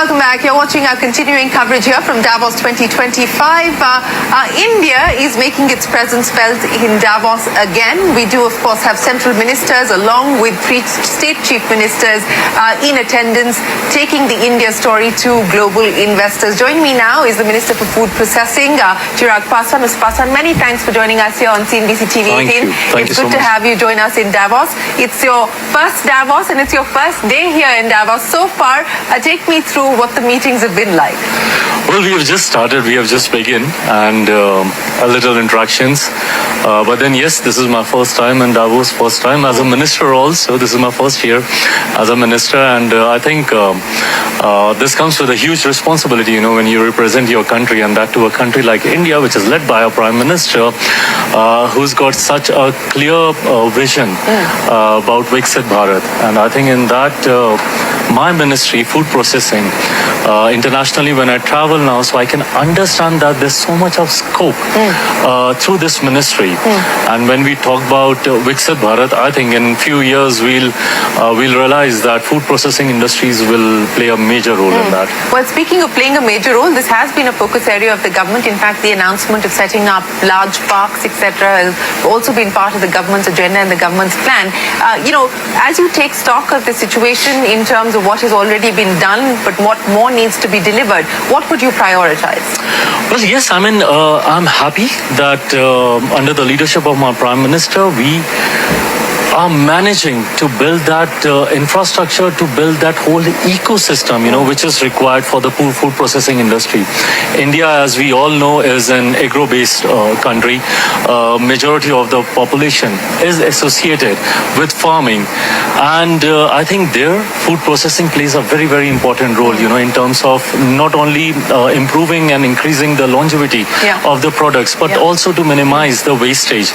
welcome back. You're watching our continuing coverage here from Davos 2025. India is making its presence felt in Davos again. We do, of course, have central ministers along with state chief ministers in attendance, taking the India story to global investors. Joining me now is the Minister for Food Processing, Chirag Paswan. Mr. Paswan, many thanks for joining us here on CNBC TV 18. Thank you so good to have you join us in Davos. It's your first Davos and it's your first day here in Davos. So far, take me through what the meetings have been like. Well, we have just started, we have just begun, and a little interactions. But then, yes, this is my first time in Davos, first time as a minister also. This is my first year as a minister, and I think this comes with a huge responsibility, when you represent your country, and that to a country like India, which is led by a prime minister who's got such a clear vision about Viksit Bharat. And I think in that, my ministry, food processing, internationally when I travel now, so I can understand that there's so much of scope through this ministry. And when we talk about Viksit Bharat, I think in few years we'll realize that food processing industries will play a major role in that. Well, speaking of playing a major role, this has been a focus area of the government. In fact, the announcement of setting up large parks, etc., has also been part of the government's agenda and the government's plan. As you take stock of the situation in terms of what has already been done, but what more needs to be delivered, what would you prioritize? Well, yes, I'm happy that under the leadership of my Prime Minister, we are managing to build that infrastructure, to build that whole ecosystem, which is required for the food processing industry. India, as we all know, is an agro-based country. Majority of the population is associated with farming. And I think there, food processing plays a very, very important role, in terms of not only improving and increasing the longevity of the products, but also to minimize the wastage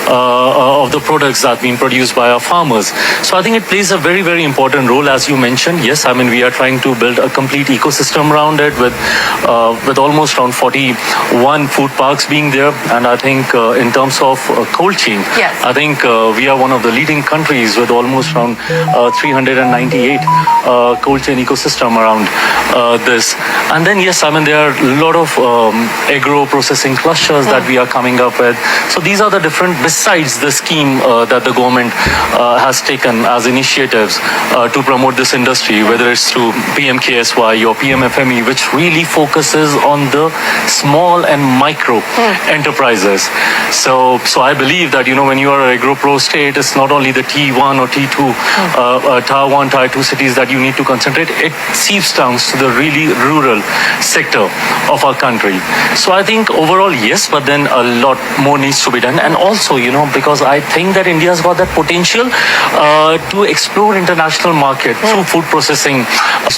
of the products that are being produced by our farmers. So I think it plays a very, very important role, as you mentioned. Yes, we are trying to build a complete ecosystem around it with almost around 41 food parks being there. And I think in terms of cold chain, I think we are one of the leading countries with almost around 398 cold chain ecosystem around this. And then, yes, there are a lot of agro processing clusters that we are coming up with. So these are the different, besides the scheme that the government has taken as initiatives to promote this industry, whether it's through PMKSY or PMFME, which really focuses on the small and micro enterprises. So I believe that, when you are an agro-pro state, it's not only the T1 or T2, Tier 1, Tier 2 cities that you need to concentrate. It seeps down to the really rural sector of our country. So I think overall, yes, but then a lot more needs to be done. And also, because I think that India's got that potential to explore international market through food processing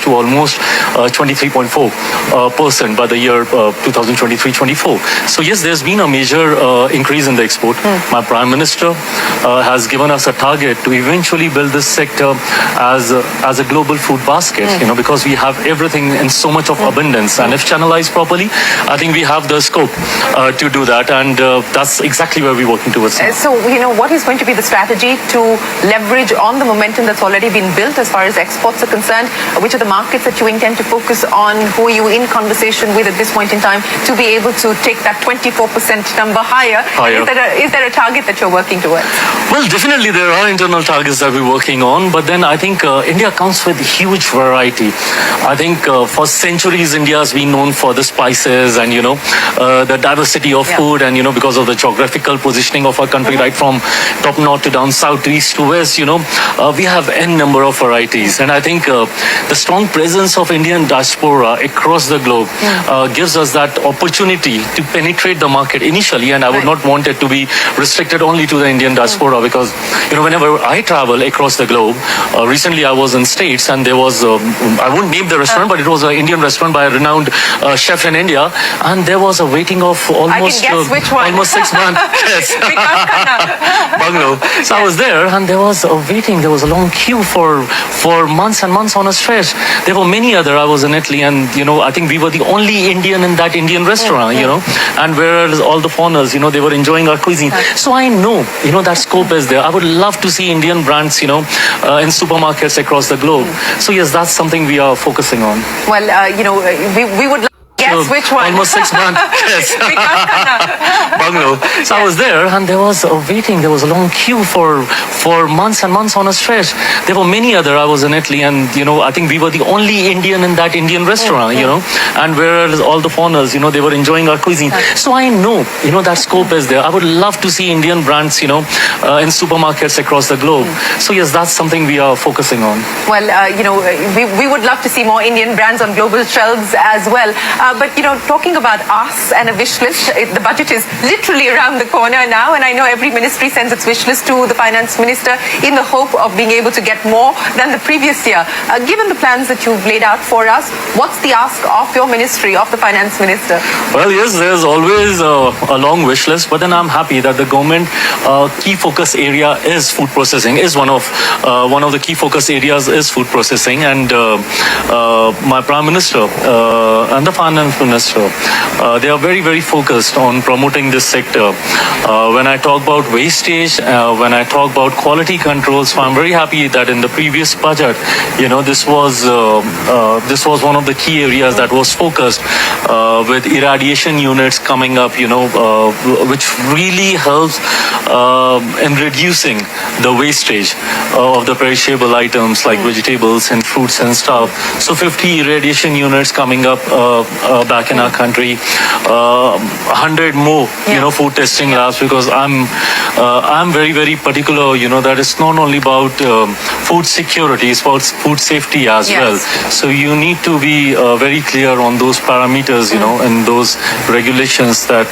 to almost 23.4% by the year 2023-24. So yes, there's been a major increase in the export. My Prime Minister has given us a target to eventually build this sector as a global food basket, because we have everything in so much of abundance. And if channelized properly, I think we have the scope to do that. And that's exactly where we're working towards. So, what is going to be the strategy to leverage on the momentum that's already been built as far as exports are concerned? Which are the markets that you intend to focus on? Who are you in conversation with at this point in time to be able to take that 24% number higher? Is there a target that you're working towards? Well, definitely there are internal targets that we're working on, but then I think India comes with huge variety. I think for centuries India has been known for the spices and the diversity of food, and because of the geographical positioning of our country, right from top north to down south to east to west, we have n number of varieties. And I think the strong presence of Indian diaspora across the globe gives us that opportunity to penetrate the market initially. And I would not want it to be restricted only to the Indian diaspora, because whenever I travel across the globe, recently I was in States, and there was I won't name the restaurant, but it was an Indian restaurant by a renowned chef in India, and there was a waiting of almost I can guess which one. almost 6 months. Yes. Bungalow. So I was was there, and there was a waiting. There was a long queue for months and months on a stretch. There were many other. I was in Italy, and I think we were the only Indian in that Indian restaurant. And whereas all the foreigners, they were enjoying our cuisine. So I know, that scope is there. I would love to see Indian brands, in supermarkets across the globe. So yes, that's something we are focusing on. Well, we would guess which one. Almost 6 months. Yes. Bungalow. So I was there, and there was a waiting. There was a long queue for months and months on a stretch. There were many other. I was in Italy, and I think we were the only Indian in that Indian restaurant. And whereas all the foreigners, they were enjoying our cuisine. So I know, that scope is there. I would love to see Indian brands, in supermarkets across the globe. So yes, that's something we are focusing on. Well, we would love to see more Indian brands on global shelves as well. But, talking about us and a wish list, the budget is literally around the corner now. And I know every ministry sends its wish list to the finance minister in the hope of being able to get more than the previous year. Given the plans that you've laid out for us, what's the ask of your ministry, of the finance minister? Well, yes, there's always a long wish list. But then I'm happy that the government key focus area is food processing, is one of the key focus areas is food processing. And my Prime Minister and the Finance Minister, they are very, very focused on promoting this sector. When I talk about wastage, when I talk about quality control, so I'm very happy that in the previous budget, this was one of the key areas that was focused with irradiation units coming up, which really helps in reducing the wastage of the perishable items like vegetables and fruits and stuff. So 50 irradiation units coming up back in our country, 100 more, food testing labs, because I'm very, very particular, that it's not only about food security, it's about food safety as well. So you need to be very clear on those parameters, and those regulations that